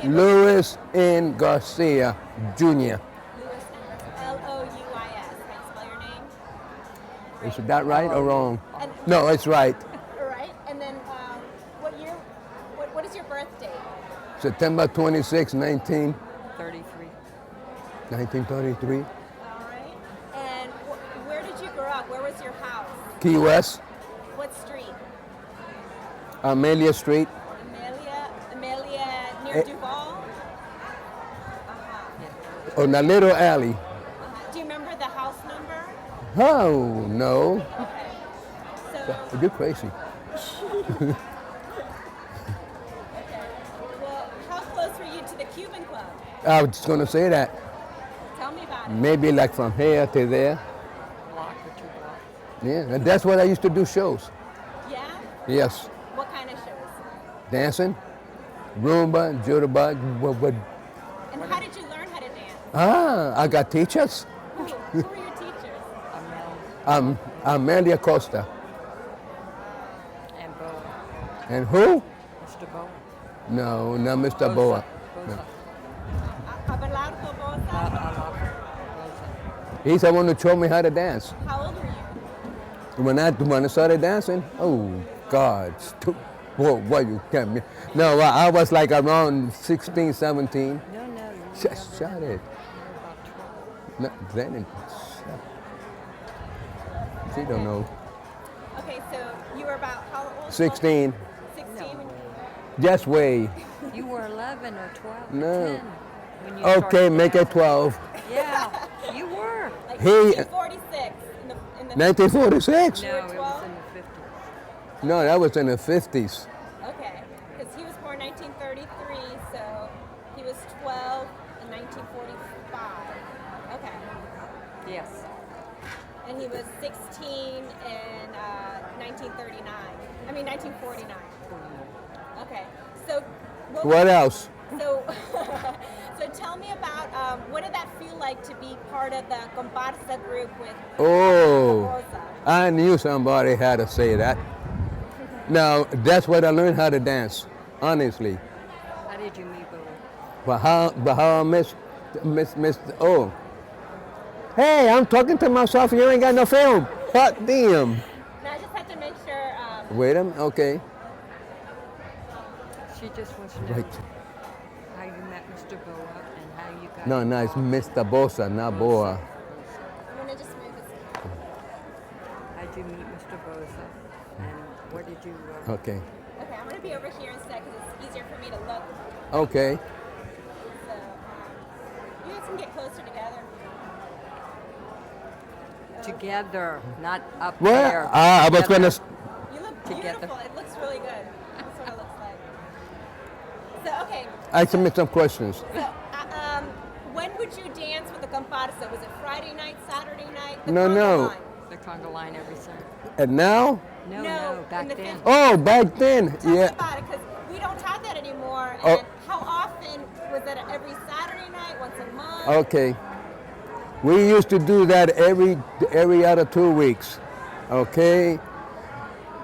Luis N. Garcia, Jr. Louis Louis. How do you spell your name? Is that right or wrong? And, No, it's right. right. And then what year? What is your birth date? September 26, 33. 1933. All right. And where did you grow up? Where was your house? Key West, What street? Amelia Street. Amelia near Eh. Duval? On a little alley. Do you remember the house number? Oh, no. Okay. So, You're crazy. okay. Well, how close were you to the Cuban Club? I was just going to say that. Tell me about it. Maybe like from here to there. Block or 2 blocks. Yeah, and that's what I used to do shows. Yeah? Yes. What kind of shows? Dancing, rumba, jitterbug. And how did you learn how to dance? I got teachers. Who were your teachers? Amelia Costa. And Boa. And who? Mr. Boa. No, not Mr. Boa. Boza. Abelardo Boza? Boza. He's the one who showed me how to dance. How old were you? When I started dancing, oh God, what you can't me. No, I was like around 16, 17. No, you Just shut it. were about 12. No, then she don't know. Okay, so you were about how old? 16. 16 No. when you... Just wait. You were 11 or 12 No. or 10 when you Okay, started make it dancing. 12. Yeah, you were. Like He- 1946 in the 1946? No, were it was 12? in the 50s. No, that was in the 50s. Okay, because he was born 1933, so he was 12 in 1945. Okay, Yes. and he was 16 in 1939. I mean 1949. Okay, so What else? So, so tell me about what did that feel like to be part of the Comparsa group with Oh, Boza? I knew somebody had to say that. Now, that's what I learned how to dance, honestly. How did you meet Boa? But how I miss, oh. Hey, I'm talking to myself, you ain't got no film. Hot damn. Now I just have to make sure. Wait a minute, okay. She just wants to know Right. how you met Mr. Boa and how you got No, it's Mr. Boza, not Boa. I'm gonna just move this. How did you meet Mr. Boza and where did you Okay, Okay, I'm gonna be over here instead because it's easier for me to look. okay. So you guys can get closer together. together, not up Well, there. I was Together. gonna, You look Together. beautiful. It looks really good. That's what it looks like. So okay. ask me some questions. So when would you dance with the comparsa? Was it Friday night, Saturday night? The No, conga no. line? The conga line every Sunday. And now? No, No, back in the then. 50s. Oh, back then, Tell me yeah. about it, because we don't have that anymore. And Oh. how often was that? Every Saturday night, once a month? Okay. We used to do that every other 2 weeks. Okay?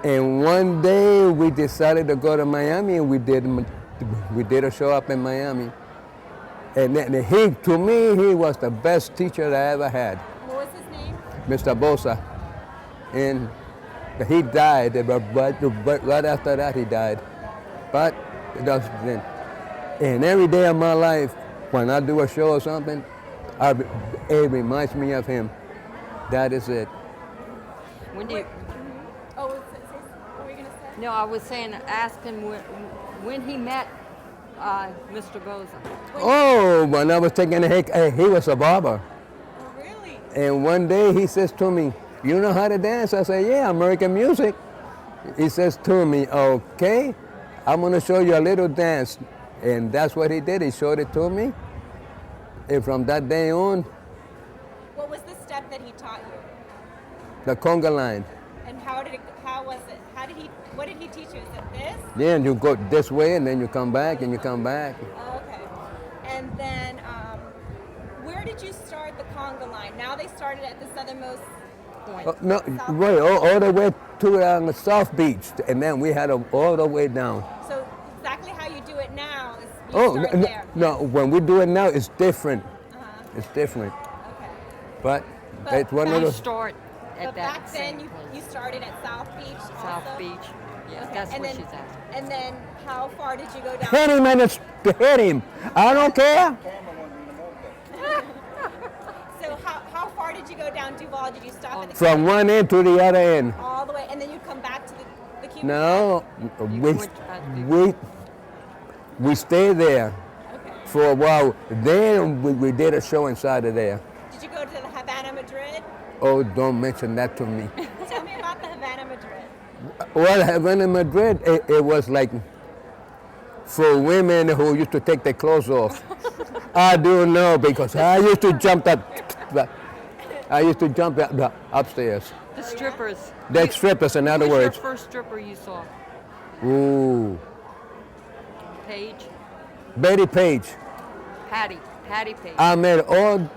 And one day we decided to go to Miami and we did a show up in Miami. And then to me, he was the best teacher that I ever had, What was his name? Mr. Boza. And he died, but right after that he died. But that's then. And every day of my life, when I do a show or something, it reminds me of him. That is it. When do you, Oh, what were you going to say? no, I was saying, ask him when he met Mr. Boza. Oh, when I was taking a haircut, he was a barber. Oh, really? And one day he says to me, "You know how to dance?" I say, "Yeah, American music." He says to me, "Okay, I'm gonna show you a little dance." And that's what he did. He showed it to me. And from that day on, What was the step that he taught you? the conga line. And how was it? What did he teach you? Is it this? Then you go this way and then you come back and you come back. Oh, okay. And then, where did you start the conga line? Now they started at the southernmost point. No, South- right, all the way to South Beach. And then we had all the way down. So exactly how you do it now is Oh, start no, there. no, when we do it now, it's different. It's different. Okay. But But it's one of You those. start at But that back same then, place. you started at South Beach also? South Beach. Yeah, Okay. that's and what then, she's asking. And then how far did you go down? Hit him and hit him. I don't care. So how far did you go down Duval? Did you stop at the From one end to the other end. all the way, and then you'd come back to the Cuban No, You we, went back to- we stayed there flag? Okay. for a while. Then we did a show inside of there. Did you go to the Havana, Madrid? Oh, don't mention that to me. Tell me about the Havana, Madrid. Well, Havana, Madrid, it was like for women who used to take their clothes off. I do know because I used to jump upstairs. The strippers. The strippers, in other Who was your words. first stripper you saw? Ooh, Paige? Betty Page. Patty Page. I met all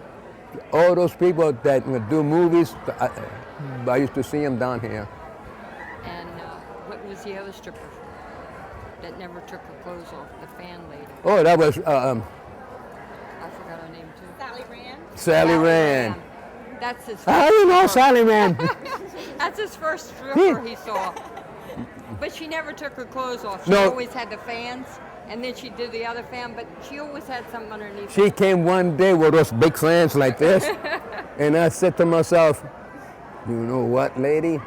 those people that do movies. I used to see them down here. And what was the other stripper that never took her clothes off? The fan lady. Oh, that was I forgot her name too. Sally Rand. Sally Rand. That's his. How you know Sally Rand? That's his first stripper he saw. But she never took her clothes off. She No. always had the fans, and then she did the other fan, but she always had something underneath. She came one day with those big fans like this, and I said to myself, you know what, lady?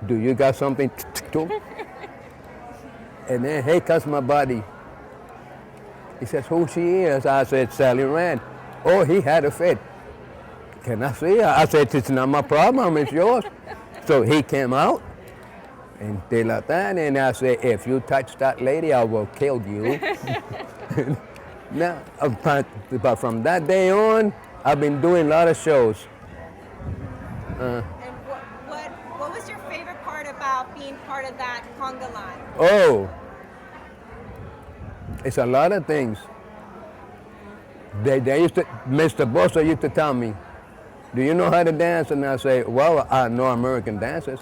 Do you got something to do? And then here comes my buddy. He says, who she is? I said, Sally Rand. Oh, he had a fit. Can I see her? I said, it's not my problem, it's yours. So he came out and did like that, and I said, if you touch that lady, I will kill you. Now, but from that day on, I've been doing a lot of shows. And what was your favorite part about being part of that conga line? Oh, it's a lot of things. They used to, Mr. Boza used to tell me, do you know how to dance? And I say, well, I know American dances.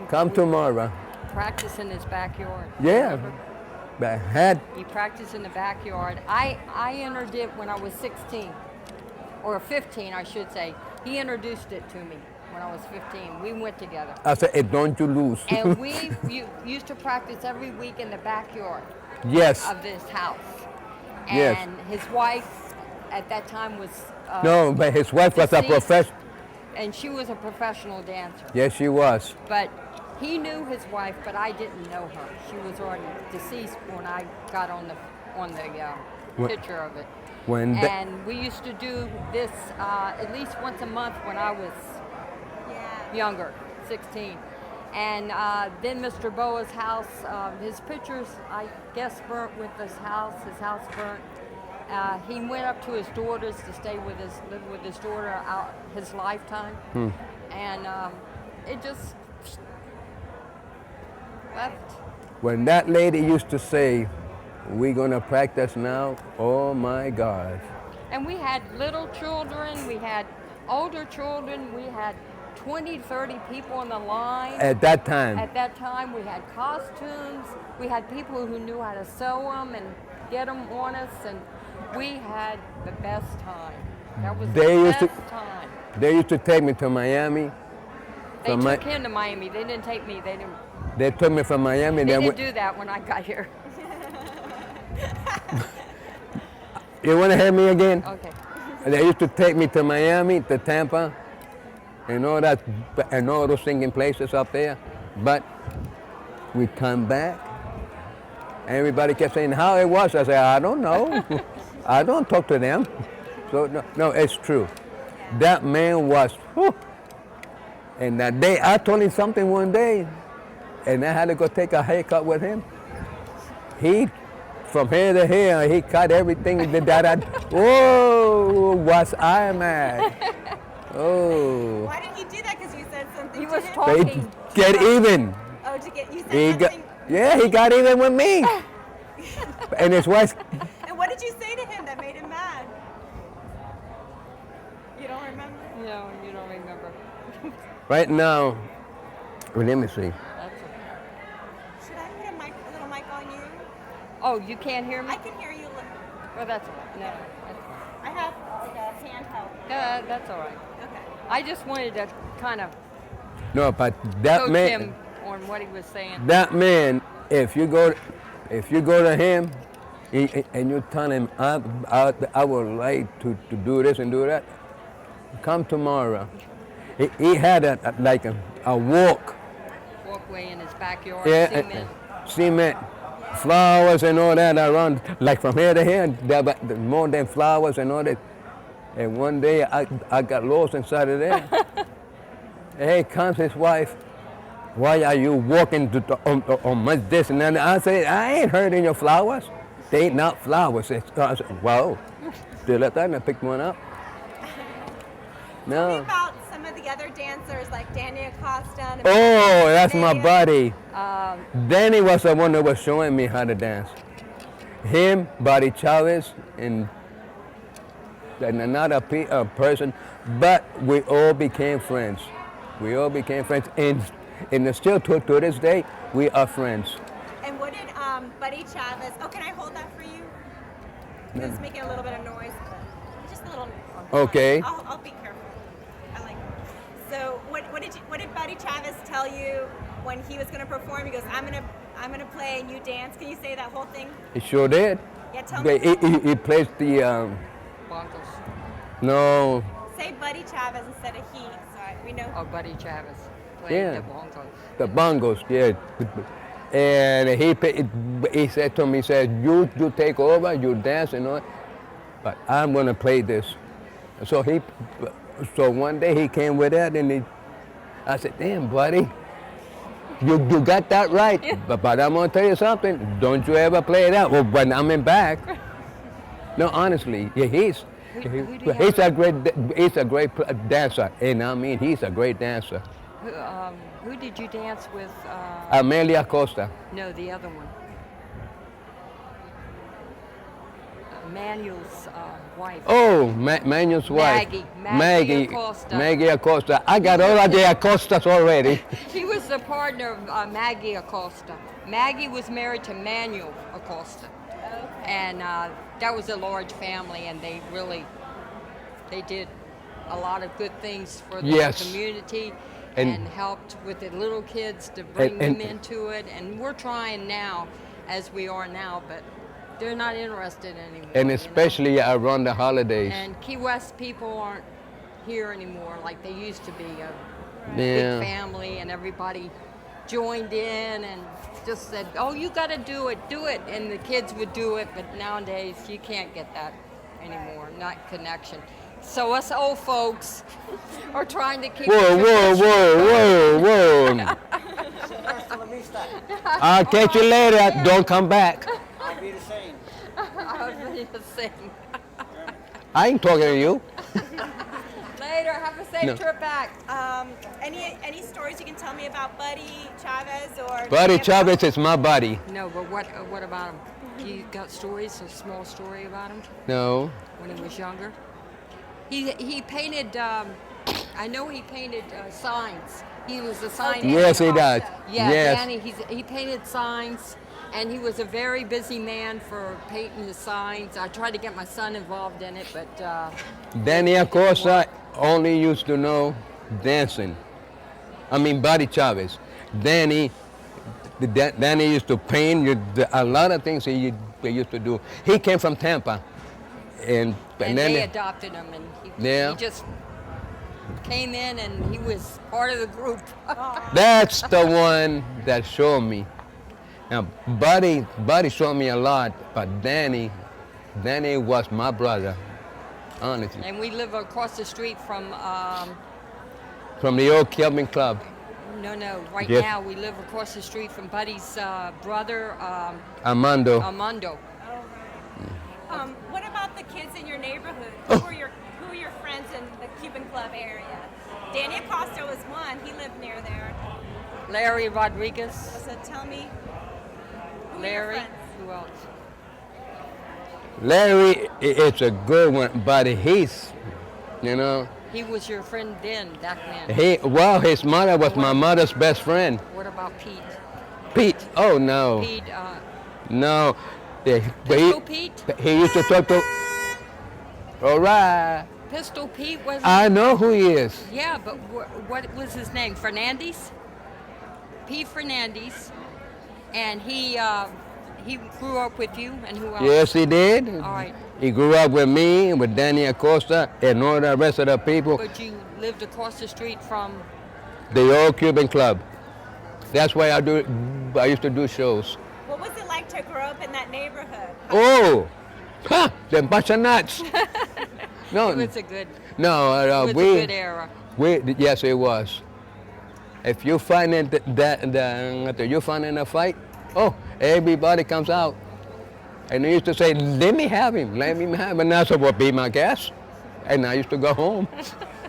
Come tomorrow. Practice in his backyard. Yeah. Remember? But had, He practiced in the backyard. I entered it when I was 16, or 15, I should say. He introduced it to me when I was 15. We went together. I said, hey, don't you lose. And we used to practice every week in the backyard Yes. of this house. Yes. And his wife at that time was No, but his wife was a deceased, professional. and she was a professional dancer. Yes, she was. But he knew his wife, but I didn't know her. She was already deceased when I got on the What- picture of it. When the, And we used to do this at least once a month when I was Yeah. younger, 16. And then Mr. Boa's house, his pictures, I guess, burnt with his house. His house burnt. He went up to his daughters to live with his daughter out his lifetime. And it just left. when that lady used to say, we're going to practice now, oh my gosh. And we had little children, we had older children, we had 20, 30 people in the line. At that time. At that time, we had costumes. We had people who knew how to sew them and get them on us, and we had the best time. That was They the used to- best time. They used to take me to Miami. They from took Mi- him to Miami. They didn't take me. They took me from Miami. They then didn't do that when I got here. you want to hear me again? Okay. They used to take me to Miami, to Tampa, and all that, and all those singing places up there. But we come back. Everybody kept saying how it was. I said, I don't know. I don't talk to them. So no, it's true. That man was, whew. And that day, I told him something one day, and I had to go take a haircut with him. He, from here to here, he cut everything that whoa, was I mad? Oh. Why did he do that? Because you said something He to was him? talking. They get even. Oh, to get you said He got, something. yeah, he got even with me. And his wife, And what did you say to him that made him mad? You don't remember? No, you don't remember. right now, well, let me see. That's okay. Should I put a little mic on you? Oh, you can't hear me? I can hear you Well, that's all right. No, that's fine. I have like a handheld. That's all right. Okay. I just wanted to kind of No, but that coach man, him on what he was saying. that man, if you go to him and you tell him, I would like to do this and do that, come tomorrow. He had a walk. Walkway in his backyard, Yeah, cement. cement, flowers and all that around, like from here to here, there were more than flowers and all that. And one day I got lost inside of there. Hey, comes his wife. Why are you walking on much this and that? I said, I ain't hurting your flowers. They ain't not flowers. I said, well, still at that and I picked one up. Tell me No. about some of the other dancers like Danny Acosta. And Oh, that's my Maya. buddy. Danny was the one that was showing me how to dance. Him, Buddy Chavez, and another person, but we all became friends. We all became friends, and still to this day, we are friends. And what did Buddy Chavez? Oh, can I hold that for you? It's making a little bit of noise, but just a little. Okay. I'll be careful. I like it. So what did Buddy Chavez tell you when he was going to perform? He goes, I'm gonna play and you dance. Can you say that whole thing? He sure did. Yeah, tell But me. he plays the Bongos. no. Say Buddy Chavez instead of he, so we know. Oh, Buddy Chavez. Played Yeah. the bongos. The bongos, yeah. And he said to me, he said, you take over, you dance and all, but I'm gonna play this. So one day he came with that, and I said, damn, buddy, you got that right. But I'm gonna tell you something. Don't you ever play that when I'm in back. No, honestly, yeah, he's a great dancer, and I mean he's a great dancer. Who did you dance with? Amelia Costa. No, the other one. Manuel's wife. Oh, Manuel's wife. Maggie Acosta. Maggie Acosta. I got all of the Acostas already. He was the partner of Maggie Acosta. Maggie was married to Manuel Acosta. And that was a large family, and they did a lot of good things for the Yes. community And- and helped with the little kids to bring them into it. And we're trying now, as we are now, but they're not interested anymore. And you know? especially around the holidays. And Key West people aren't here anymore like they used to be. A Yeah. big family, and everybody joined in and just said, "Oh, you got to do it," and the kids would do it. But nowadays, you can't get that anymore. Not connection. So us old folks are trying to keep. Whoa, the whoa, tradition. whoa, whoa. I'll catch you later. Don't come back. I'll be the same. I'll be the same. I ain't talking to you. Later, have a safe No. trip back. Any stories you can tell me about Buddy Chavez or? Buddy Chavez is my buddy. No, but what about him? You got stories? A small story about him No. when he was younger? He painted. I know he painted signs. He was a sign. Yes, he does. Yeah, Yes. Danny. He painted signs, and he was a very busy man for painting the signs. I tried to get my son involved in it, but Danny Acosta only used to know dancing. I mean, Buddy Chavez. Danny used to paint. A lot of things he used to do. He came from Tampa, and and then they adopted him, and Yeah. he just came in, and he was part of the group. that's the one that showed me. Now, Buddy showed me a lot, but Danny was my brother, honestly. And we live across the street from. From the old Kelvin Club. No, right Yes. now we live across the street from Buddy's brother, Armando. Armando. What about the kids in your neighborhood? Oh. Who are your friends in the Cuban Club area? Danny Acosta was one. He lived near there. Larry Rodriguez. So tell me. Who are your Larry. friends? Who else? Larry is a good one, but he's, He was your friend then, back then. his mother was my mother's best friend. What about Pete? Pete, oh no. Pete, No, Yeah, but Pistol Pete? he used to talk to. All right. Pistol Pete was. I know who he is. Yeah, but what was his name? Fernandez? Pete Fernandez, and he grew up with you, and who else? Yes, he did. All right. He grew up with me, with Danny Acosta, and all the rest of the people. But you lived across the street from. The old Cuban club. That's why I used to do shows. What was it like to grow up in that neighborhood? Oh, them bunch of nuts. No, It was a good. no, It was a good era. Yes, it was. If you find you find in a fight, oh, everybody comes out. And they used to say, let me have him, And I said, well, be my guest. And I used to go home.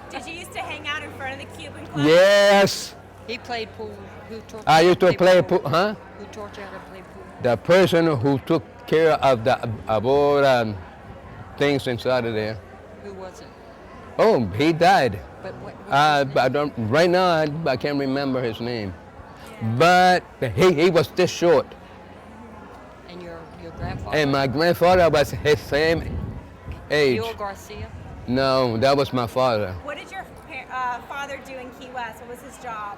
Did you used to hang out in front of the Cuban club? Yes. He played pool. Who taught I you used to play pool, huh? Who taught you how to play pool? The person who took care of all things inside of there. Who was it? Oh, he died. But what I don't. Right now, I can't remember his name. But he was this short. And your grandfather? And my grandfather was his same age. Gil Garcia? No, that was my father. What did your father do in Key West? What was his job?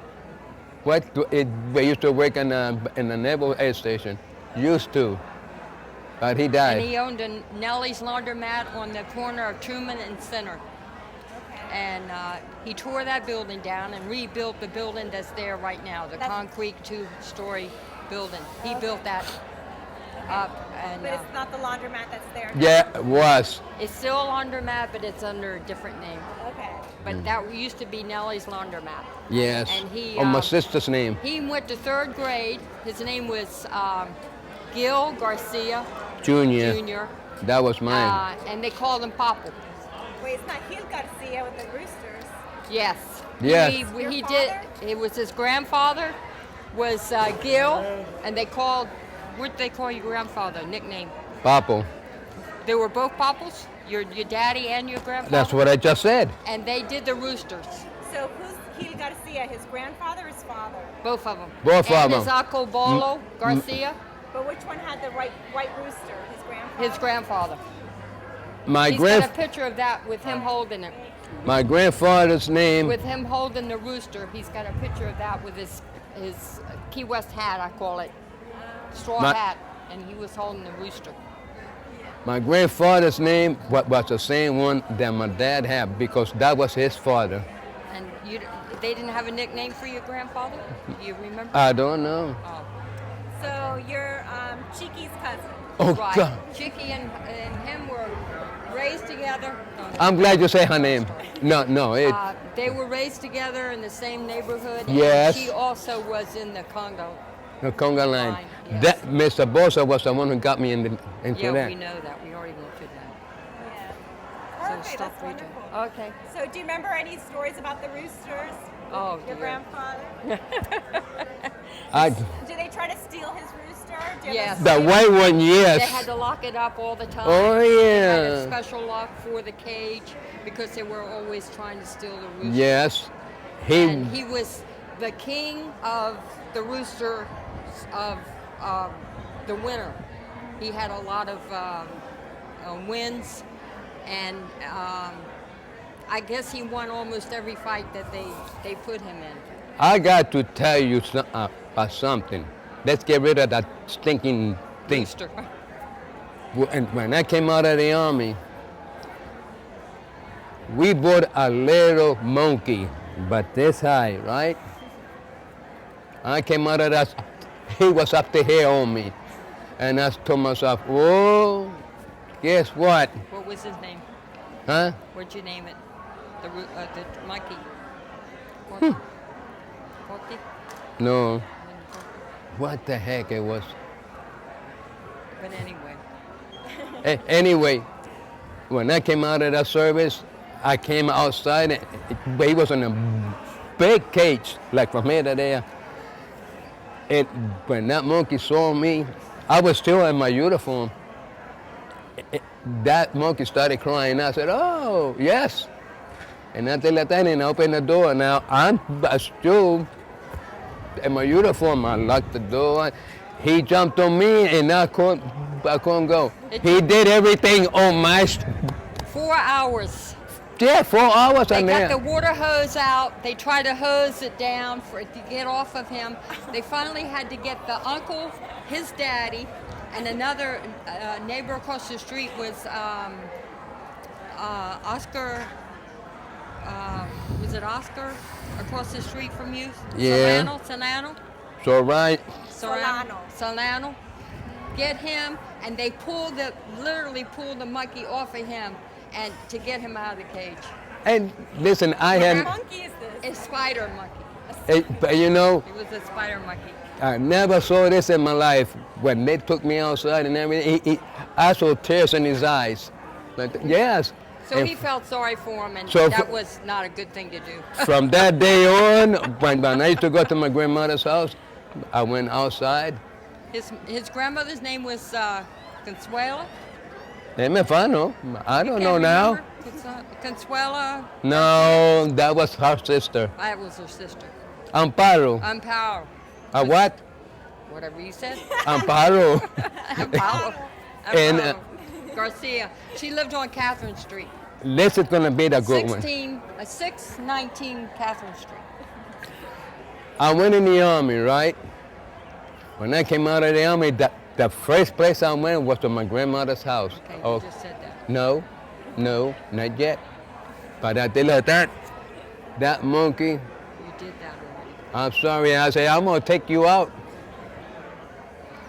We used to work in the naval air station. Used to. But he died. And he owned a Nellie's Laundromat on the corner of Truman and Center. And he tore that building down and rebuilt the building that's there right now, the concrete 2-story building. He built that up. And, But it's not the laundromat that's there. Yeah, it was. it's still a laundromat, but it's under a different name. Okay. But that used to be Nellie's Laundromat. Yes. And he, my sister's name. He went to 3rd grade. His name was Gil Garcia Junior. Jr. That was mine. And they called him Papa. Wait, it's not Gil Garcia with the Roosters. Yes. Yes. He Your did. father? It was his grandfather was Gil, and they called. What did they call your grandfather? Nickname? Papo. They were both Papas. Your daddy and your grandfather. That's what I just said. And they did the Roosters. So who's Gil Garcia? His grandfather or his father? Both of them. Both of and them. his uncle Bolo Garcia, But which one had the white rooster? His grandfather? his grandfather. My He's got a picture of that with him holding it. my grandfather's name. With him holding the rooster, he's got a picture of that with his Key West hat, I call it, straw hat, and he was holding the rooster. My grandfather's name was the same one that my dad had because that was his father. And they didn't have a nickname for your grandfather? Do you remember? I don't know. Oh. So you're Chiqui's cousin. Oh, Right. God. Chicky and him were raised together. I'm glad you say her name. No. They were raised together in the same neighborhood. Yes. And she also was in the Congo. The conga line. Line, yes. That Mr. Boza was the one who got me into Yeah, that. we know that. We already went through that. Yeah. So Okay, stop that's reading. wonderful. Okay. So do you remember any stories about the roosters? Oh, Your dear. grandfather? Do they try to steal his rooster? Do you Yes. ever The see white one, yes. They had to lock it up all the time. Oh, They had yeah. a special lock for the cage because they were always trying to steal the rooster. Yes. And he was the king of the rooster of the winter. He had a lot of wins, and I guess he won almost every fight that they put him in. I got to tell you something. Let's get rid of that stinking thing. Rooster. When I came out of the army, we bought a little monkey, but this high, right? I came out of that, he was up to here on me. And I told myself, whoa, guess what? What was his name? Huh? Where'd you name it? The monkey. Corky? No, what the heck it was. But anyway. Anyway, when I came out of that service, I came outside, and he was in a big cage, like from here to there. And when that monkey saw me, I was still in my uniform. That monkey started crying. I said, oh, yes. And I opened the door. Now, I'm still in my uniform. I locked the door. He jumped on me, and I caught I couldn't go. It He took- did everything on my, 4 hours. yeah, 4 hours They on got there. the water hose out. They tried to hose it down for it to get off of him. They finally had to get the uncle, his daddy, and another neighbor across the street was Oscar. Was it Oscar across the street from you? Yeah. Solano. So right, Solano. Get him, and they literally pulled the monkey off of him, and to get him out of the cage. and listen, I What had, monkey is this? A spider monkey. but you know, It was a spider monkey. I never saw this in my life. When they took me outside and everything, I saw tears in his eyes. But yes. So And he felt sorry for him, and So that f- was not a good thing to do. from that day on, when I used to go to my grandmother's house, I went outside. His grandmother's name was Consuela. Dime fano. I You don't can't know now. remember? Consuela. No, that was her sister. That was her sister. Amparo. Amparo. A what? Whatever you said. Amparo. Amparo. And, Amparo. Garcia. She lived on Catherine Street. This is gonna be the good one. 619 Catherine Street. I went in the army, right? When I came out of the army, the first place I went was to my grandmother's house. Okay, Oh, you just said that. no, not yet. But I tell her that monkey, You did that already. I'm sorry, I say, I'm gonna take you out.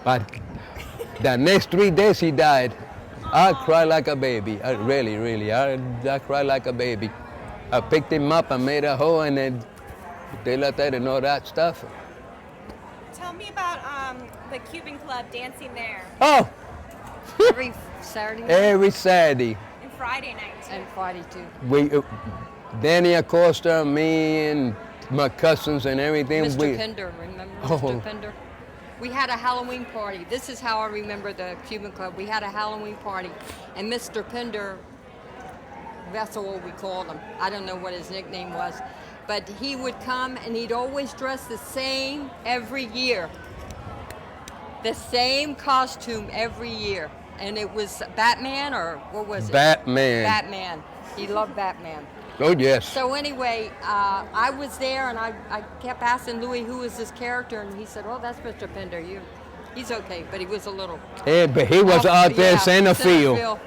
But the next 3 days he died. I cried like a baby. I really, I cried like a baby. I picked him up, I made a hole, and then they let that and all that stuff. Tell me about the Cuban club dancing there Oh, Every Saturday night every Saturday. and Friday night too. and Friday too. We, Danny Acosta, me, and my cousins and everything. Mr. Pender, remember Oh. Mr. Pender? We had a Halloween party. This is how I remember the Cuban Club. We had a Halloween party, and Mr. Pender, that's what we called him. I don't know what his nickname was, but he would come and he'd always dress the same every year. The same costume every year. And it was Batman, or what was it? Batman. Batman. He loved Batman. Oh yes. So anyway, I was there, and I kept asking Louis who was this character, and he said, "Oh, that's Mr. Pender. He's okay, but he was a little." Yeah, but he was out there in Centerfield.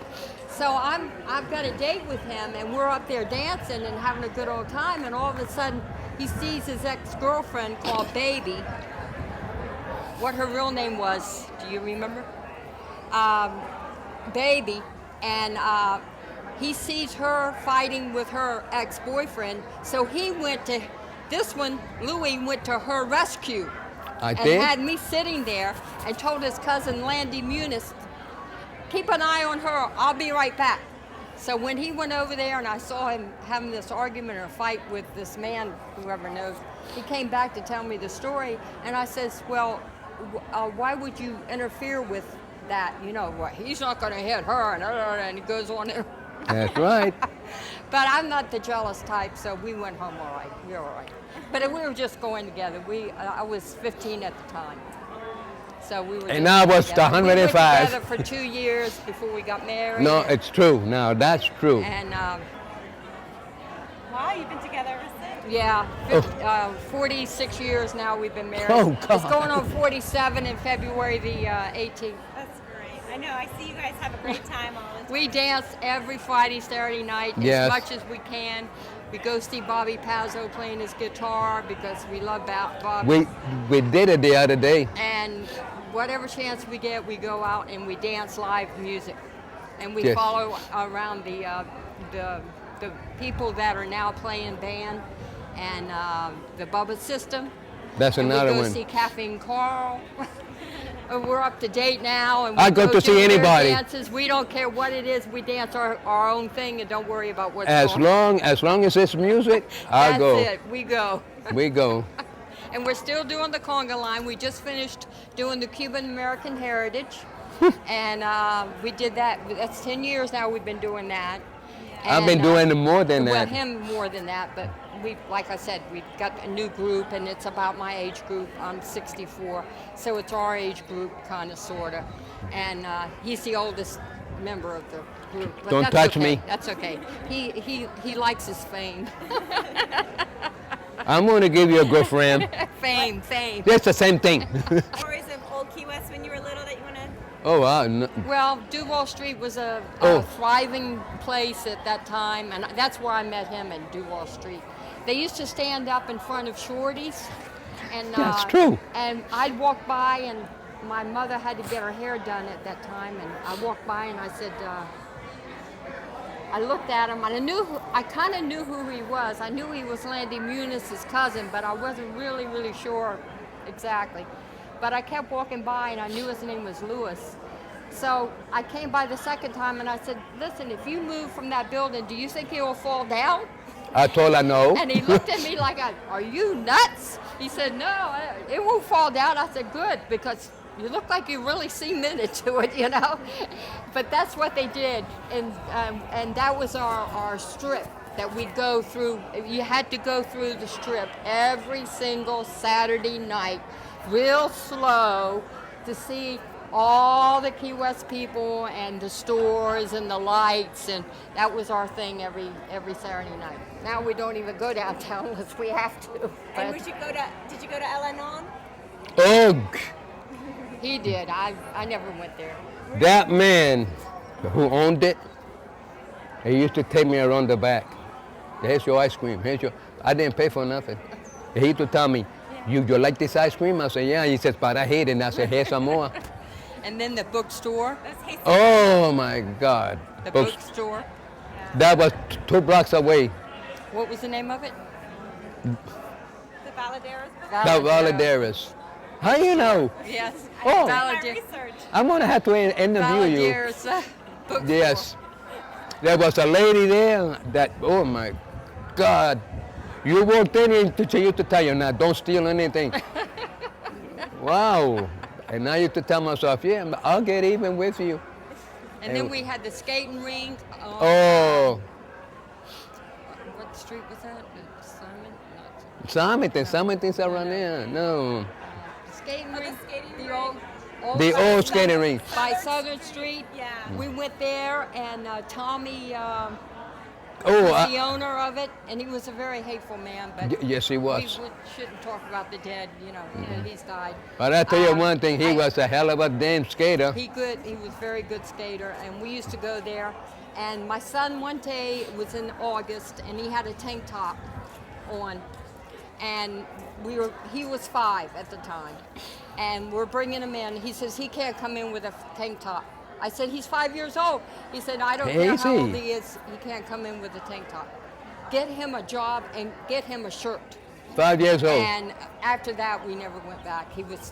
So I've got a date with him, and we're up there dancing and having a good old time, and all of a sudden he sees his ex-girlfriend called Baby. What her real name was? Do you remember? Baby, and. He sees her fighting with her ex-boyfriend, so he went to this one. Louis went to her rescue I and did. had me sitting there and told his cousin Landy Muniz, "Keep an eye on her. I'll be right back." So when he went over there and I saw him having this argument or fight with this man, whoever knows, he came back to tell me the story, and I says, "Well, why would you interfere with that? You know, what? He's not going to hit her," and he goes on. That's right. But I'm not the jealous type, so we went home all right. We were all right. But we were just going together. I was 15 at the time. So we were And just I going was together. 105. We were together for 2 years before we got married. No, it's true. Now that's true. And Wow, you've been together ever since. yeah, 46 years now we've been married. Oh, God. It's going on 47 in February the 18th. That's great. I know. I see you guys have a great time all the time. We dance every Friday, Saturday night Yes. as much as we can. We go see Bobby Pazzo playing his guitar because we love Bobby. We did it the other day. And whatever chance we get, we go out and we dance live music. And we Yes. follow around the people that are now playing band and the Bubba System. That's And another we go one. see Caffeine Carl. We're up to date now, and we I go to do see their anybody. dances. We don't care what it is. We dance our own thing, and don't worry about what's As going on. long as it's music, I That's go. it. We go. We go. And we're still doing the conga line. We just finished doing the Cuban American Heritage, and we did that. That's 10 years now we've been doing that. I've been doing more than well, that. him more than that, but like I said, we've got a new group, and it's about my age group. I'm 64, so it's our age group, kind of, sort of. And he's the oldest member of the group. But Don't that's touch okay. me. That's okay. He likes his fame. I'm going to give you a good friend. fame. That's the same thing. Stories of Old Key West when you were little that you want to? Oh, wow. No. Well, Duval Street was a Oh. thriving place at that time, and that's where I met him, in Duval Street. They used to stand up in front of Shorty's, and That's true. And I'd walk by, and my mother had to get her hair done at that time, and I walked by and I said, I looked at him, and I kind of knew who he was. I knew he was Landy Munitz's cousin, but I wasn't really sure exactly. But I kept walking by, and I knew his name was Lewis. So I came by the second time, and I said, listen, if you move from that building, do you think he will fall down? I told her no. And he looked at me like, are you nuts? He said, no, it won't fall down. I said, good, because you look like you really cemented to it, you know? But that's what they did, and that was our strip that we'd go through. You had to go through the strip every single Saturday night, real slow, to see all the Key West people and the stores and the lights, and that was our thing every Saturday night. Now we don't even go downtown unless we have to. And but did you go to El Oh, he did. I never went there. that man who owned it, he used to take me around the back. Here's your ice cream. I didn't pay for nothing. He used to tell me, you like this ice cream? I said, yeah. He says, but I hate it. And I said, here's some more. And then the bookstore. That's Hastings. Oh, my God. The Books- bookstore. That was 2 blocks away. What was the name of it? The Valaderas book? The Valaderas. How you know? Yes. Oh. My Valade- research. I'm going to have to interview you. Valaderas bookstore. Yes. There was a lady there that, oh my God. You walked in and she used to tell you, now don't steal anything. Wow. And I used to tell myself, yeah, I'll get even with you. And then we had the skating rink. Oh, What street was that? Simon? Not something's around there. No. the skating the rink. skating The rink. The Southern- old skating rink. by Southern Street. Yeah. We went there, and Tommy Oh, was the owner of it, and he was a very hateful man. But yes, he we was. shouldn't talk about the dead. You know, he's died. But I tell you Um, one thing, he was a hell of a damn skater. He was very good skater, and we used to go there. And my son one day, it was in August, and he had a tank top on, and he was 5 at the time, and we're bringing him in. He says he can't come in with a tank top. I said, he's 5 years old. He said, I don't care how old Easy. he is, he can't come in with a tank top. Get him a job and get him a shirt. 5 years old. And after that, we never went back. He was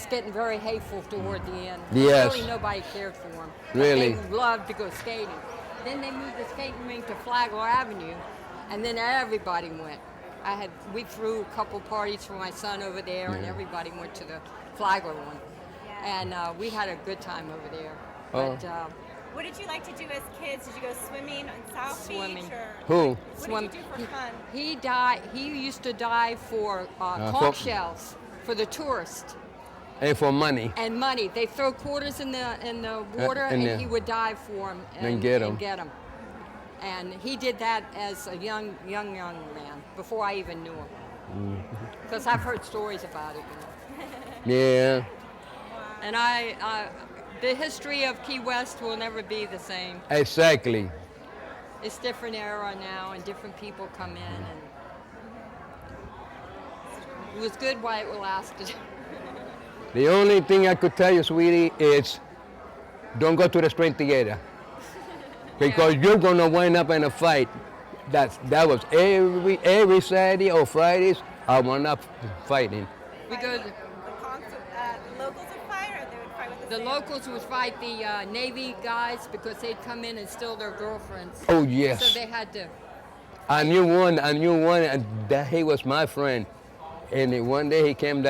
getting very hateful toward the end. Yes. Really, nobody cared for him. But Really? They loved to go skating. Then they moved the skating rink to Flagler Avenue, and then everybody went. We threw a couple parties for my son over there, and everybody went to the Flagler one. Yeah. And we had a good time over there. Oh. But What did you like to do as kids? Did you go swimming on South Swimming. Beach? Or Who? what did you do for fun? he died. He used to dive for conch shells for the tourists. And for money. And money. They throw quarters in the water, in and there. he would dive for them And get 'em. And he did that as a young man before I even knew him. Because I've heard stories about it. You know. Yeah. And the history of Key West will never be the same. Exactly. It's different era now, and different people come in, and it was good while it lasted. The only thing I could tell you, sweetie, is don't go to the street together. Because you're gonna wind up in a fight. That was every Saturday or Fridays, I wound up fighting. We go. The locals would fight, or they would fight with the The sailors? locals would fight the Navy guys because they'd come in and steal their girlfriends. Oh yes. So they had to. I knew one, and that he was my friend. And then one day he came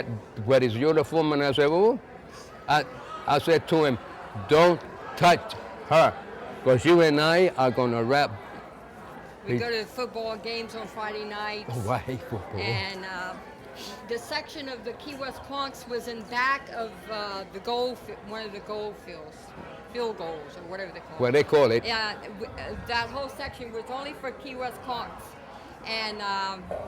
with his uniform, and I said, oh, I said to him, don't touch her, because you and I are gonna wrap We go to the football games on Friday nights. Oh, I hate football. And the section of the Key West Conks was in back of the one of the field goals, or whatever they call it. What they call it. Yeah, that whole section was only for Key West Conks. And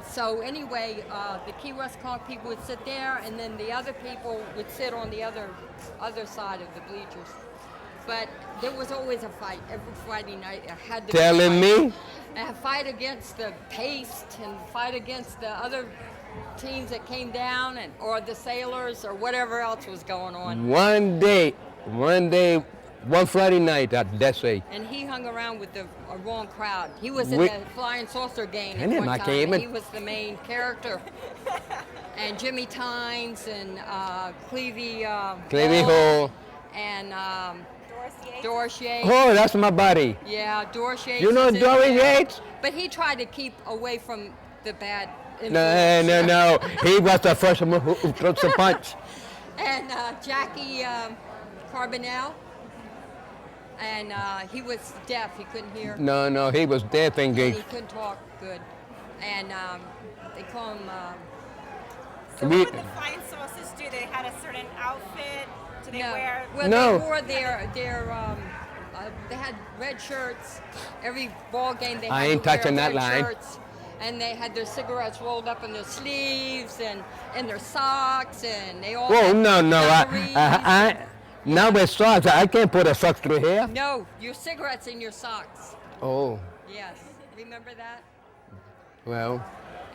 so anyway, the Key West Conk people would sit there, and then the other people would sit on the other side of the bleachers. But there was always a fight every Friday night. It had to Telling be a fight. me? A fight against the paste and fight against the other teams that came down, or the sailors, or whatever else was going on. One Friday night, that's it. And he hung around with the wrong crowd. He was in We- the Flying Saucer game And at then one I time. came in. He was the main character. And Jimmy Tynes and Clevie Hall. and Doris Yates. Doris Yates. Oh, that's my buddy. Yeah, Doris Yates. You know was in Doris there. Yates? But he tried to keep away from the bad No. influence. He was the first one who took the punch. And Jackie Carbonell. And he was deaf. He couldn't hear. No, he was dead And thinking. he couldn't talk good. And they call him... So We- what would the Flying Saucers do? They had a certain outfit. Do they wear? Well, No. they wore they had red shirts. Every ball game they had I ain't to wear touching that red line. shirts. And they had their cigarettes rolled up in their sleeves and their socks, and they all Whoa, had no. dungarees. Now with socks, I can't put a sock through here. No, your cigarettes in your socks. Oh, Yes. Remember that? well,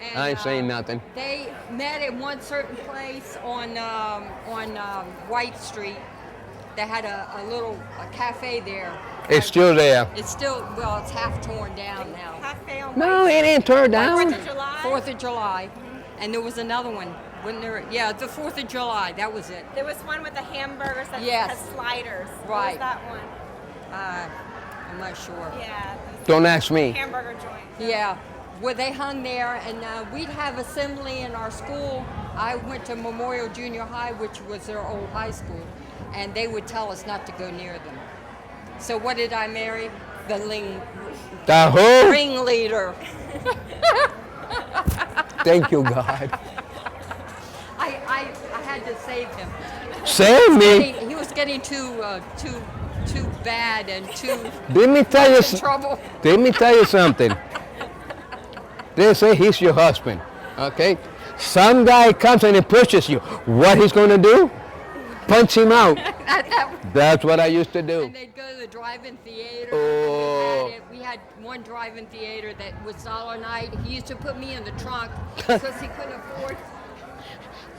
And, I ain't saying nothing. They met at one certain place on White Street. They had a little cafe there. It's still there. It's still, well, it's half torn down now. Cafe on No, White it ain't turned Fourth down. of July. 4th of July. And there was another one. Wasn't there? Yeah, the 4th of July. That was it. There was one with the hamburgers that Yes. has sliders. What Right. was that one? I'm not sure. Yeah. Don't ask The me. hamburger joint. Yeah. Well, they hung there, and we'd have assembly in our school. I went to Memorial Junior High, which was their old high school, and they would tell us not to go near them. So what did I marry? The The who? ringleader. Thank you, God. I had to save him. Save me. He was getting too bad and too Let me tell you. in trouble. Let me tell you something. They say he's your husband, okay? Some guy comes and he pushes you. What he's gonna do? Punch him out. That's what I used to do. And they'd go to the drive-in theater. Oh. We had one drive-in theater that was $1 a night. He used to put me in the trunk because he couldn't afford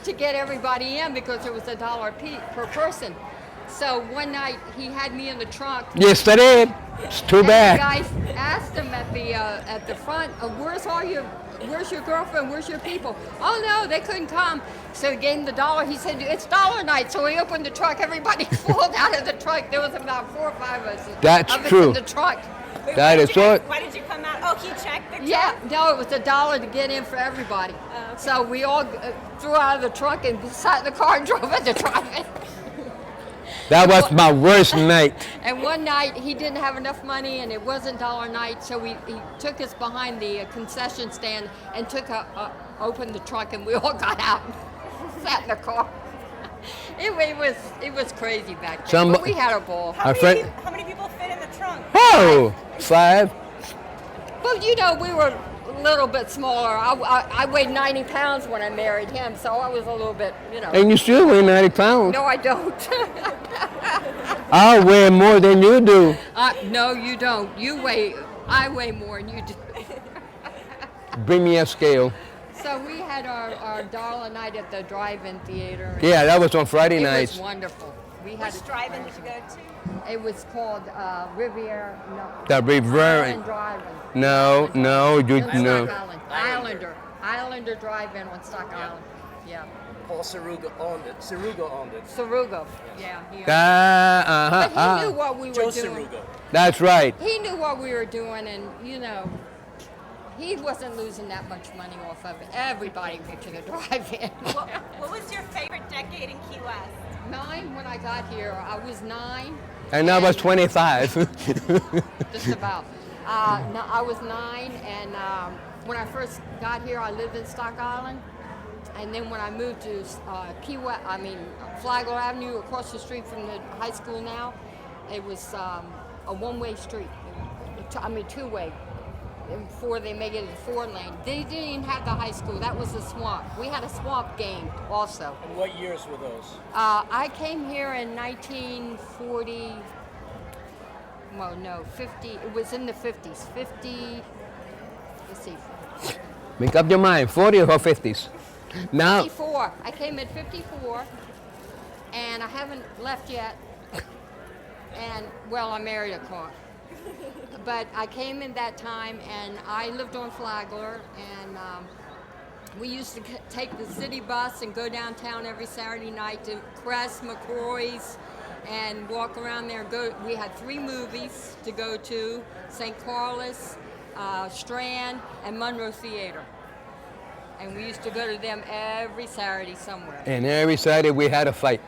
to get everybody in because it was $1 per person. So one night he had me in the trunk. Yes, I did. It's too And bad. the guys asked him at the front, where's your girlfriend? Where's your people? Oh no, they couldn't come. So he gave him the $1. He said, it's $1 night. So he opened the trunk. Everybody pulled out of the trunk. There was about 4 or 5 of us. That's of us true. in the trunk. Wait, That is so. Why did you come out? Oh, he checked the Yeah, no, it was $1 to get in for everybody. okay. So we all threw out of the trunk and sat in the car and drove at the drive-in. That was my worst night. And one night he didn't have enough money and it wasn't $1 night, so he took us behind the concession stand and opened the trunk, and we all got out and sat in the car. It was crazy back then, but we had a ball. How Our many people fit in the trunk? Oh, 5. Well, you know, we were a little bit smaller. I weighed 90 pounds when I married him, so I was a little bit, you know. And you still weigh 90 pounds. No, I don't. I weigh more than you do. No, you don't. I weigh more than you do. Bring me a scale. So we had our $1 a night at the drive-in theater. and Yeah, that was on Friday It nights. was wonderful. We had Which drive-in did you go to? It was called Riviera. No. The Riviera. Island Drive-in. No, you On no. Stock Island. Islander Drive-in on Stock Island. Yeah. Paul Ciruga owned it. Saruga. Yeah. Uh-huh. But he knew what we were Joe doing. Ciruga. That's right. He knew what we were doing, and you know, he wasn't losing that much money off of it. Everybody went to the drive-in. What was your favorite decade in Key West? 9 when I got here. I was 9. And I was 25. Just about. No, I was 9, and when I first got here, I lived in Stock Island. And then when I moved to Flagler Avenue, across the street from the high school now, it was a one-way street. Two-way. Before they make it a 4-lane. They didn't even have the high school. That was the swamp. We had a swamp game also. And what years were those? I came here in 1940. Well, no, 50. It was in the 50s. 50. Let's see. Make up your mind, 40s or 50s. Now, 54. I came in 54, and I haven't left yet. And well, I married a car. But I came in that time, and I lived on Flagler, and we used to take the city bus and go downtown every Saturday night to Crest, McCrory's, and walk around there. We had 3 movies to go to: St. Carlos, Strand, and Monroe Theater. And we used to go to them every Saturday somewhere. and every Saturday we had a fight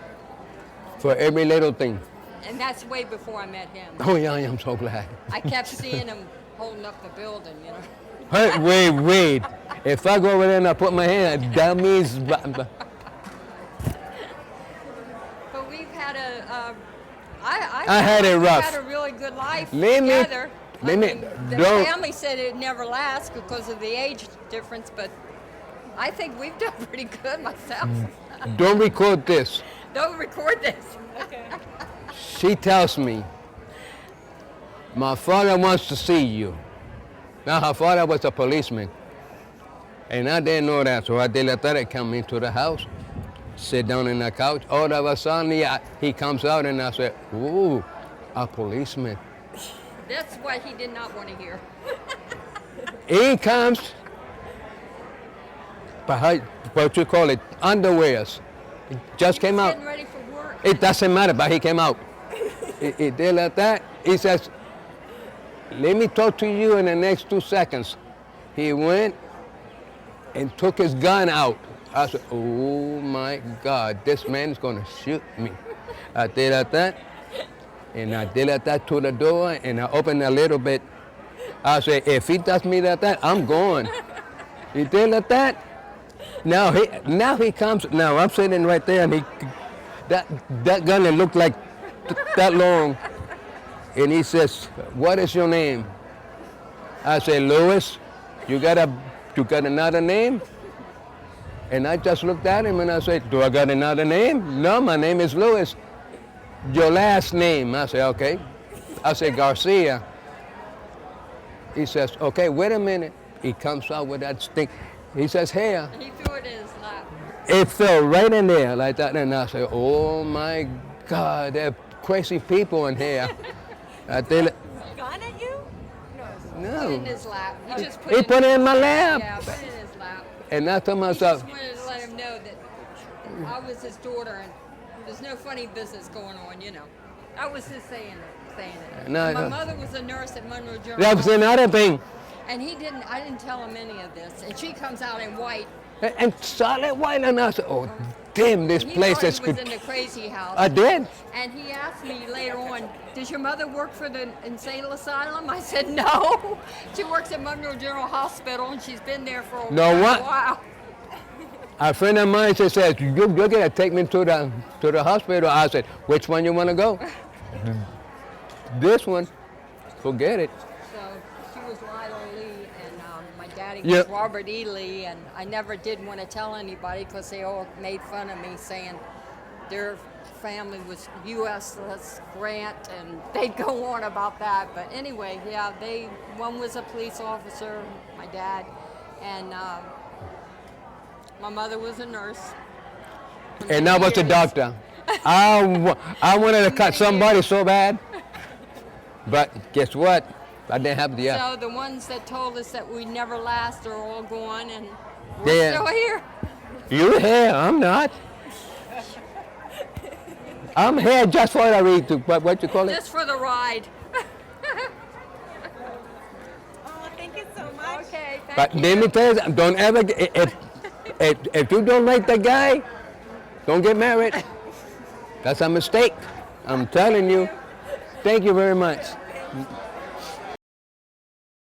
for every little thing. And that's way before I met him. Oh yeah, I'm so glad. I kept seeing him holding up the building, you know. Hey, wait. If I go over there and I put my hand, that means. But we've had I had it rough. Had a really good life Let me- together. let me- The don't- family said it'd never last because of the age difference, but I think we've done pretty good myself. Don't record this. Don't record this. Okay. She tells me, my father wants to see you. Now, her father was a policeman. And I didn't know that, so I did come into the house, sit down in the couch. All of a sudden, he comes out, and I said, ooh, a policeman. That's what he did not want to hear. He comes, what you call it, underwears. It just came out. Getting ready for work. It doesn't matter, but he came out. He did like that. He says, let me talk to you in the next 2 seconds. He went and took his gun out. I said, oh my God, this man is going to shoot me. I did like that, and I did like that to the door, and I opened a little bit. I said, if he does me like that, I'm going. He did like that. Now he comes. Now I'm sitting right there, and that gun that looked like that long, and he says, "What is your name?" I said, "Louis. You got another name?" And I just looked at him and I said, "Do I got another name?" "No, my name is Louis." "Your last name?" I said, "Okay." I said, "Garcia." He says, "Okay, wait a minute." He comes out with that stick. He says, "Here." He threw it in his lap. It fell right in there like that, and I said, "Oh my God, there are crazy people in here." I did it. Gone at you? Put it in No. his lap. He just He put it in my lap. Yeah, put it in his lap. And I told He myself, just wanted to let him know that I was his daughter and there's no funny business going on, you know. I was just saying it. No, My no. mother was a nurse at Monroe General that was another thing. and I didn't tell him any of this. And she comes out in white. And solid white, and I said, "Oh, damn, this He place thought is he was good." in the crazy house. I did. And he asked me later on, "Does your mother work for the insane asylum?" I said, "No. She works at Monroe General Hospital and she's been there for No, a what? while." A friend of mine says, "You're gonna take me to the hospital." I said, "Which one you wanna go?" "This one." Forget it. So she was Lila Lee, and my daddy Yeah. was Robert E. Lee, and I never did want to tell anybody because they all made fun of me, saying their family was USS Grant, and they'd go on about that. But anyway, yeah, one was a police officer, my dad, and my mother was a nurse. And I was a doctor. I wanted to cut somebody so bad. But guess what? I didn't have the. So the ones that told us that we'd never last are all gone, and we're Yeah. still here. You're here. I'm not. I'm here just for the read to what you call it? Just for the ride. Oh, thank you so much. Okay, thank But you. let me tell you, don't ever if you don't like the guy, don't get married. That's a mistake. I'm telling you. Thank you very much.